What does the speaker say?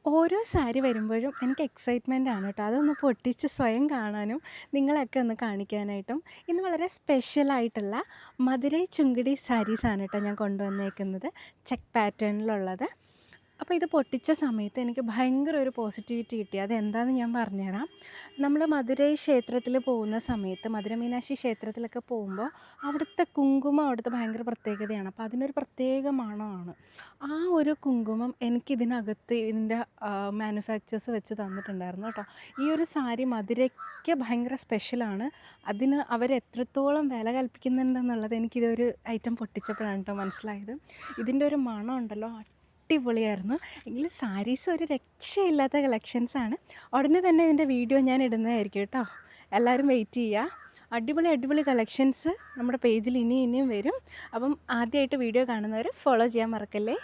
ഓരോ സാരി വരുമ്പോഴും എനിക്ക് എക്സൈറ്റ്മെൻ്റ് ആണ് കേട്ടോ. അതൊന്ന് പൊട്ടിച്ച് സ്വയം കാണാനും നിങ്ങളെയൊക്കെ ഒന്ന് കാണിക്കാനായിട്ടും ഇന്ന് വളരെ സ്പെഷ്യലായിട്ടുള്ള മധുരൈ ചുങ്കിടി സാരീസാണ് കേട്ടോ ഞാൻ കൊണ്ടുവന്നേക്കുന്നത്. ചെക്ക് പാറ്റേണിലുള്ളത്. അപ്പോൾ ഇത് പൊട്ടിച്ച സമയത്ത് എനിക്ക് ഭയങ്കര ഒരു പോസിറ്റിവിറ്റി കിട്ടി. അതെന്താണെന്ന് ഞാൻ പറഞ്ഞുതരാം. നമ്മൾ മധുരൈ ക്ഷേത്രത്തിൽ പോകുന്ന സമയത്ത് മധുര മീനാക്ഷി ക്ഷേത്രത്തിലൊക്കെ പോകുമ്പോൾ അവിടുത്തെ കുങ്കുമം അവിടുത്തെ ഭയങ്കര പ്രത്യേകതയാണ്. അപ്പോൾ അതിനൊരു പ്രത്യേക മണമാണ്. ആ ഒരു കുങ്കുമം എനിക്കിതിനകത്ത് ഇതിൻ്റെ മാനുഫാക്ചേഴ്സ് വെച്ച് തന്നിട്ടുണ്ടായിരുന്നു കേട്ടോ. ഈ ഒരു സാരി മധുരയ്ക്ക് ഭയങ്കര സ്പെഷ്യലാണ്. അതിന് അവരെത്രത്തോളം വില കൽപ്പിക്കുന്നുണ്ടെന്നുള്ളത് എനിക്കിതൊരു ഐറ്റം പൊട്ടിച്ചപ്പോഴാണ് കേട്ടോ മനസ്സിലായത്. ഇതിൻ്റെ ഒരു മണം ഉണ്ടല്ലോ, അടിപൊളിയായിരുന്നു. എങ്കിലും സാരീസ് ഒരു രക്ഷയില്ലാത്ത കളക്ഷൻസാണ്. ഉടനെ തന്നെ ഇതിൻ്റെ വീഡിയോ ഞാൻ ഇടുന്നതായിരിക്കും കേട്ടോ. എല്ലാവരും വെയിറ്റ് ചെയ്യുക. അടിപൊളി അടിപൊളി കളക്ഷൻസ് നമ്മുടെ പേജിൽ ഇനിയും വരും. അപ്പം ആദ്യമായിട്ട് വീഡിയോ കാണുന്നവർ ഫോളോ ചെയ്യാൻ മറക്കല്ലേ.